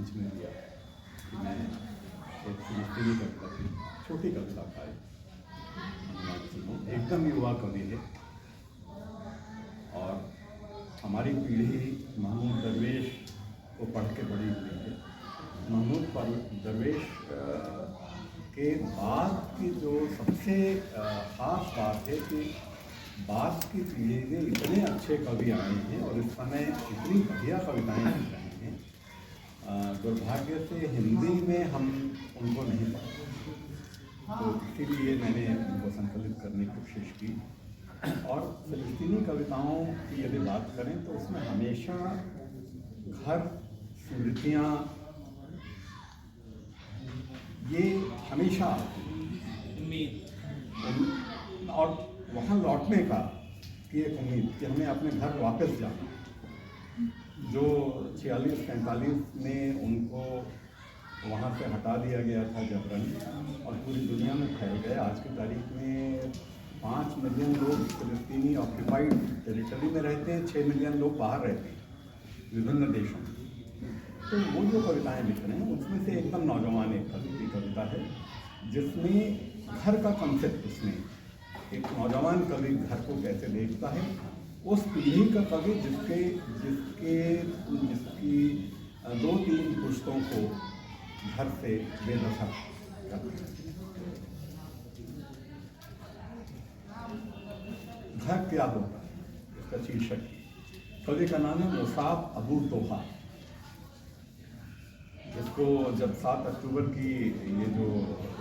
मंच में दिया कि मैं एक फिलिस्तीनी कविता की छोटी कविता का अनुवाद सुनूं। एकदम युवा कवि है और हमारी पीढ़ी महमूद दरवेश को पढ़ के बड़ी हुई है। महमूद दरवेश के बाद की जो सबसे ख़ास बात है कि बाद की पीढ़ी में इतने अच्छे कवि आए हैं और इस समय इतनी बढ़िया कविताएं लिख रहे हैं। दुर्भाग्य से हिंदी में हम उनको नहीं पढ़ते, तो इसीलिए मैंने उनको संकलित करने की कोशिश की। और फिलिस्तीनी कविताओं की यदि बात करें तो उसमें हमेशा घर, स्मृतियाँ, ये हमेशा उम्मीद और वहाँ लौटने का की एक उम्मीद कि हमें अपने घर वापस जाना, जो 46-47 में उनको वहाँ से हटा दिया गया था जबरन और पूरी दुनिया में फैल गए। आज की तारीख में 5 मिलियन लोग फिलिस्तीनी ऑक्यूपाइड टेरिटरी में रहते हैं, 6 मिलियन लोग बाहर रहते हैं विभिन्न देशों में। तो वो जो कविताएं लिख रहे हैं उसमें से एकदम नौजवान एक कवि की कविता है जिसमें घर का कंसेप्ट, उसमें एक नौजवान कवि घर को कैसे देखता है, उस पीढ़ी का कवि जिसकी 2-3 पुश्तों को घर से बेदखल करता है। घर क्या होता है, इसका शीर्षक। कवि का नाम है मुसाब अबू तोहा, जिसको जब 7 अक्टूबर की ये जो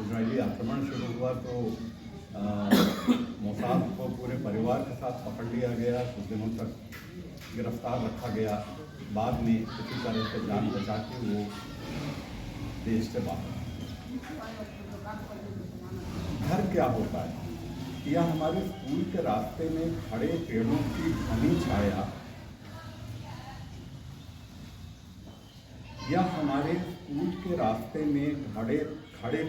इजरायली आक्रमण शुरू हुआ तो मोसाद को पूरे परिवार के साथ पकड़ लिया गया, कुछ दिनों तक गिरफ्तार रखा गया। बाद में किसी तरह से जान बचा के वो देश से बाहर। घर क्या होता है, यह हमारे स्कूल के रास्ते में खड़े पेड़ों की घनी छाया, या हमारे स्कूल के रास्ते में खड़े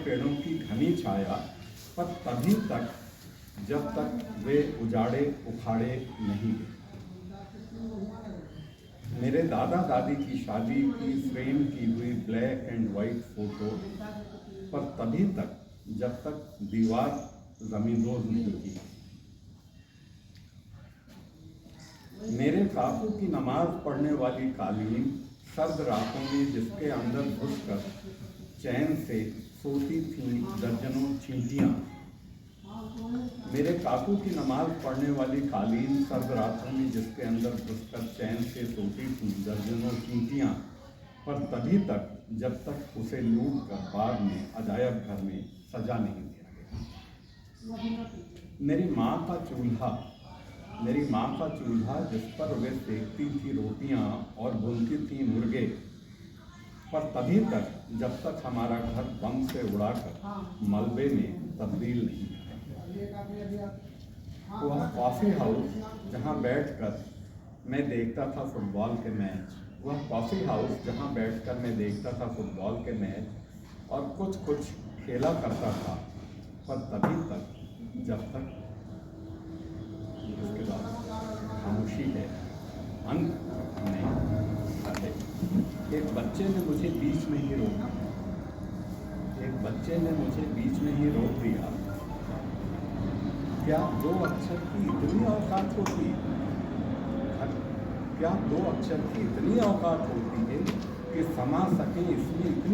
पेड़ों की घनी छाया, पर तभी तक जब तक वे उजाड़े उखाड़े नहीं गए। मेरे दादा दादी की शादी की फ्रेम की हुई ब्लैक एंड वाइट फोटो, पर तभी तक जब तक दीवार ज़मींदोज़ नहीं की। मेरे काकू की नमाज पढ़ने वाली कालीन सर्द रातों में जिसके अंदर घुसकर चैन से सोती थीं दर्जनों चींटियाँ। मेरे काकू की नमाज पढ़ने वाली कालीन सर्द रातों में जिसके अंदर घुसकर चैन से सोती थीं दर्जनों चींटियाँ, पर तभी तक जब तक उसे लूट कर बाद में अजायब घर में सजा नहीं दिया गया। मेरी माँ का चूल्हा जिस पर वे सेकती थी रोटियां और भूनती थी मुर्गे, पर तभी तक जब तक हमारा घर बम से उड़ाकर मलबे में तब्दील नहीं किया। वह कॉफ़ी हाउस जहाँ बैठकर मैं देखता था फुटबॉल के मैच, और कुछ खेला करता था, पर तभी तक जब तक उसके बाद खामोशी है, अंत नहीं आते। एक बच्चे ने मुझे बीच में ही रोक दिया। क्या 2 अक्षर की इतनी औकात होती है कि समा सकें इसमें इतनी